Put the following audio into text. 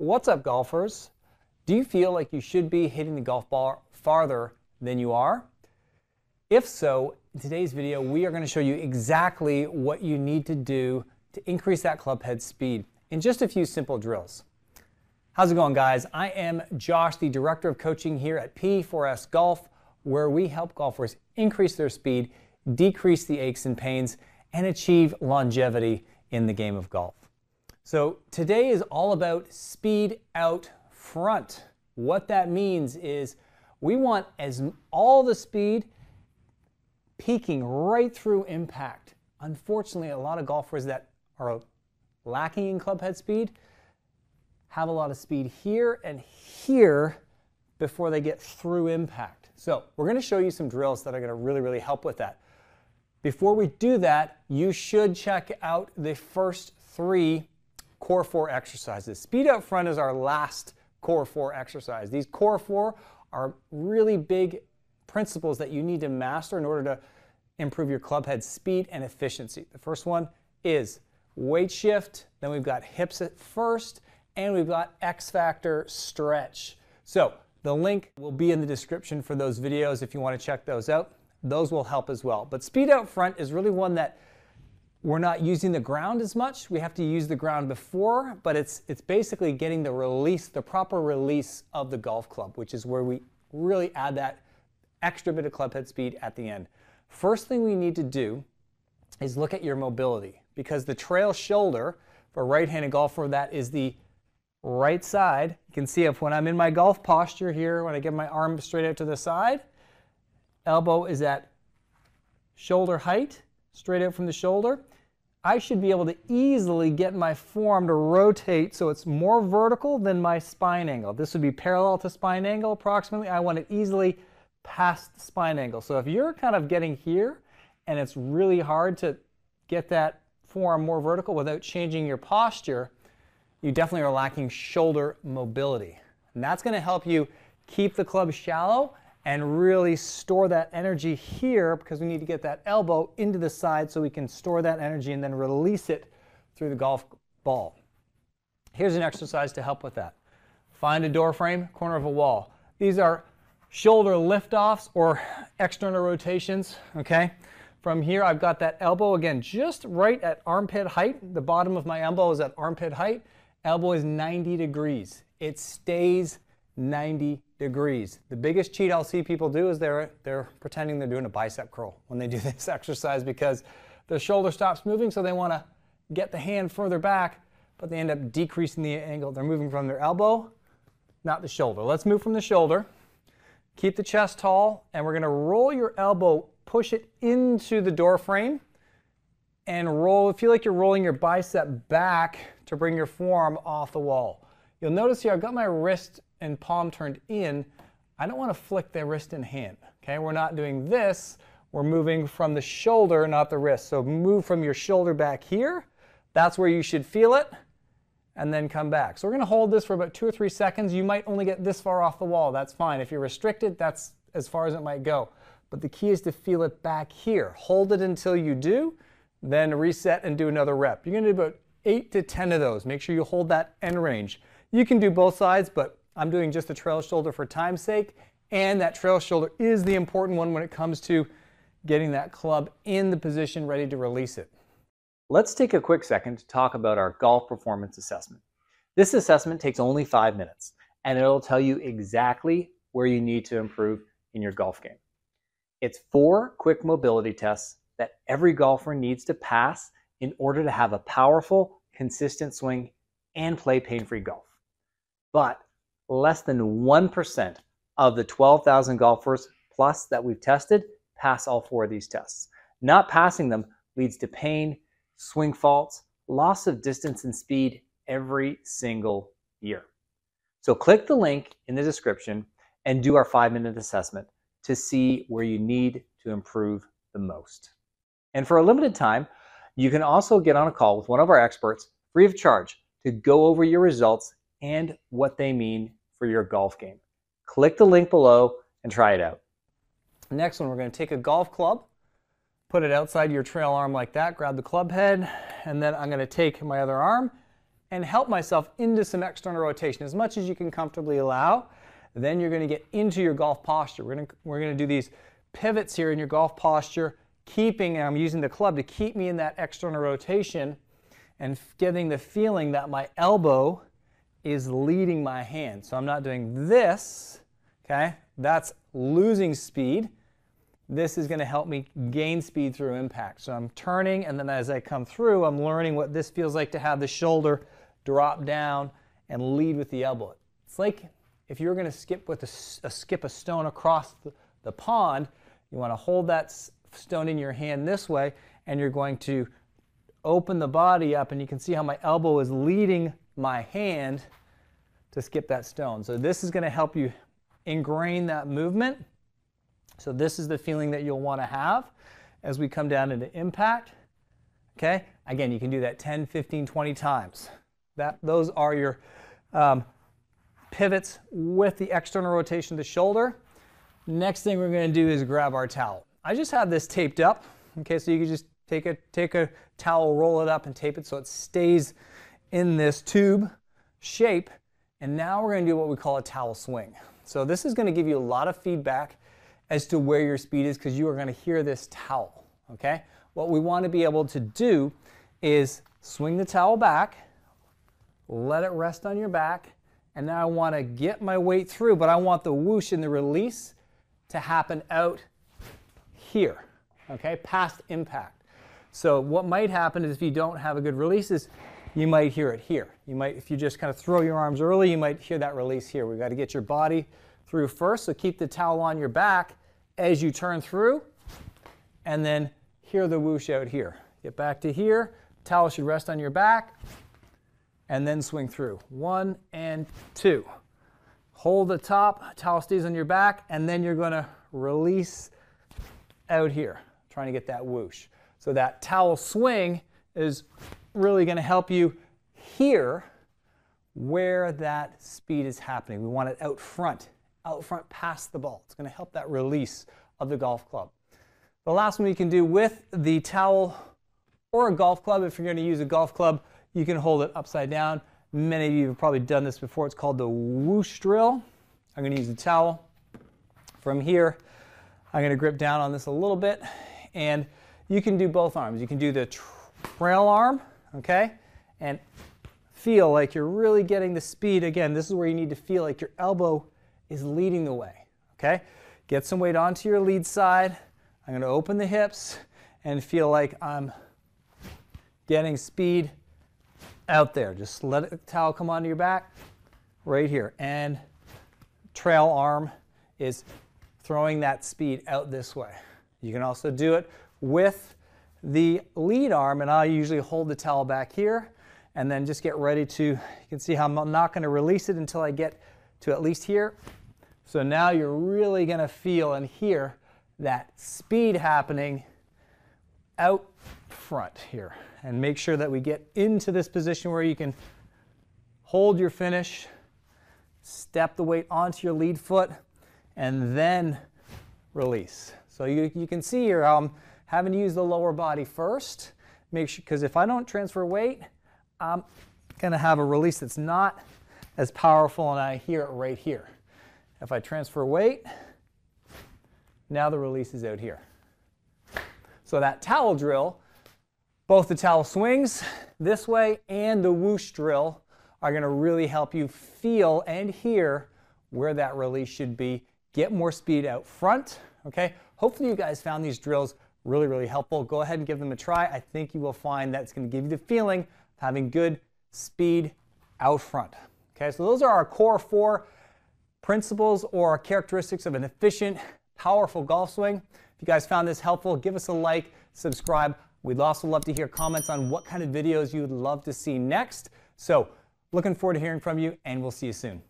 What's up, golfers? Do you feel like you should be hitting the golf ball farther than you are? If so, in today's video, we are going to show you exactly what you need to do to increase that club head speed in just a few simple drills. How's it going, guys? I am Josh, the Director of Coaching here at P4S Golf, where we help golfers increase their speed, decrease the aches and pains, and achieve longevity in the game of golf. So today is all about speed out front. What that means is we want all the speed peaking right through impact. Unfortunately, a lot of golfers that are lacking in club head speed have a lot of speed here and here before they get through impact. So we're going to show you some drills that are going to really help with that. Before we do that, you should check out the first three Core 4 exercises. Speed out front is our last Core 4 exercise. These Core 4 are really big principles that you need to master in order to improve your club head speed and efficiency. The first one is weight shift, then we've got hips at first, and we've got X Factor stretch. So the link will be in the description for those videos if you want to check those out. Those will help as well. But speed out front is really one that we're not using the ground as much. We have to use the ground before, but it's basically getting the release, the proper release of the golf club, which is where we really add that extra bit of club head speed at the end. First thing we need to do is look at your mobility, because the trail shoulder for a right-handed golfer, that is the right side. You can see when I'm in my golf posture here, when I get my arm straight out to the side, elbow is at shoulder height, straight out from the shoulder. I should be able to easily get my forearm to rotate so it's more vertical than my spine angle. This would be parallel to spine angle approximately. I want it easily past the spine angle. So if you're kind of getting here and it's really hard to get that forearm more vertical without changing your posture, you definitely are lacking shoulder mobility. And that's going to help you keep the club shallow and really store that energy here, because we need to get that elbow into the side so we can store that energy and then release it through the golf ball. Here's an exercise to help with that. Find a door frame, corner of a wall. These are shoulder liftoffs or external rotations, okay? From here, I've got that elbow, again, just right at armpit height. The bottom of my elbow is at armpit height. Elbow is 90 degrees. It stays 90 degrees. The biggest cheat I'll see people do is they're pretending they're doing a bicep curl when they do this exercise, because their shoulder stops moving, so they want to get the hand further back, but they end up decreasing the angle. They're moving from their elbow, not the shoulder. Let's move from the shoulder. Keep the chest tall, and we're going to roll your elbow, push it into the door frame, and roll. Feel like you're rolling your bicep back to bring your forearm off the wall. You'll notice here I've got my wrist and palm turned in. I don't want to flick the wrist and hand. Okay, we're not doing this. We're moving from the shoulder, not the wrist. So move from your shoulder back here. That's where you should feel it, and then come back. So we're going to hold this for about 2 or 3 seconds. You might only get this far off the wall. That's fine. If you're restricted, that's as far as it might go. But the key is to feel it back here. Hold it until you do, then reset and do another rep. You're going to do about 8 to 10 of those. Make sure you hold that end range. You can do both sides, but I'm doing just the trail shoulder for time's sake, and that trail shoulder is the important one when it comes to getting that club in the position ready to release it. Let's take a quick second to talk about our golf performance assessment. This assessment takes only 5 minutes, and it'll tell you exactly where you need to improve in your golf game. It's 4 quick mobility tests that every golfer needs to pass in order to have a powerful, consistent swing and play pain-free golf. But less than 1% of the 12,000 golfers plus that we've tested pass all 4 of these tests. Not passing them leads to pain, swing faults, loss of distance and speed every single year. So click the link in the description and do our 5-minute assessment to see where you need to improve the most. And for a limited time, you can also get on a call with one of our experts free of charge to go over your results and what they mean for your golf game. Click the link below and try it out. Next one, we're going to take a golf club, put it outside your trail arm like that, grab the club head, and then I'm going to take my other arm and help myself into some external rotation, as much as you can comfortably allow. Then you're going to get into your golf posture. We're going to do these pivots here in your golf posture, and I'm using the club to keep me in that external rotation and getting the feeling that my elbow is leading my hand. So I'm not doing this, okay? That's losing speed. This is going to help me gain speed through impact. So I'm turning, and then as I come through, I'm learning what this feels like to have the shoulder drop down and lead with the elbow. It's like if you're going to skip with skip a stone across the pond, you want to hold that stone in your hand this way, and you're going to open the body up, and you can see how my elbow is leading my hand to skip that stone. So this is going to help you ingrain that movement. So this is the feeling that you'll want to have as we come down into impact. Okay, again, you can do that 10, 15, 20 times. Those are your pivots with the external rotation of the shoulder. Next thing we're going to do is grab our towel. I just have this taped up. Okay, so you can just take a towel, roll it up, and tape it so it stays in this tube shape. And now we're going to do what we call a towel swing. So this is going to give you a lot of feedback as to where your speed is, because you are going to hear this towel. Okay, what we want to be able to do is swing the towel back, let it rest on your back, and now I want to get my weight through, but I want the whoosh and the release to happen out here, okay, past impact. So what might happen is if you don't have a good release is you might hear it here. You might, if you just kind of throw your arms early, you might hear that release here. We've got to get your body through first, so keep the towel on your back as you turn through, and then hear the whoosh out here. Get back to here, towel should rest on your back, and then swing through. 1 and 2. Hold the top, towel stays on your back, and then you're going to release out here, trying to get that whoosh. So that towel swing is really going to help you hear where that speed is happening. We want it out front past the ball. It's going to help that release of the golf club. The last one you can do with the towel or a golf club, if you're going to use a golf club, you can hold it upside down. Many of you have probably done this before. It's called the Whoosh Drill. I'm going to use the towel. From here, I'm going to grip down on this a little bit, and you can do both arms. You can do the trail arm, okay, and feel like you're really getting the speed. Again, this is where you need to feel like your elbow is leading the way, okay? Get some weight onto your lead side. I'm going to open the hips and feel like I'm getting speed out there. Just let the towel come onto your back right here. And trail arm is throwing that speed out this way. You can also do it with the lead arm, and I usually hold the towel back here and then just get ready to, you can see how I'm not going to release it until I get to at least here. So now you're really going to feel and hear that speed happening out front here. And make sure that we get into this position where you can hold your finish, step the weight onto your lead foot, and then release. So you can see here how I'm having to use the lower body first. Make sure, because if I don't transfer weight, I'm going to have a release that's not as powerful, and I hear it right here. If I transfer weight, now the release is out here. So that towel drill, both the towel swings this way and the whoosh drill are going to really help you feel and hear where that release should be. Get more speed out front, okay? Hopefully you guys found these drills really, really helpful. Go ahead and give them a try. I think you will find that it's going to give you the feeling of having good speed out front. Okay, so those are our core 4 principles or characteristics of an efficient, powerful golf swing. If you guys found this helpful, give us a like, subscribe. We'd also love to hear comments on what kind of videos you would love to see next. So, looking forward to hearing from you, and we'll see you soon.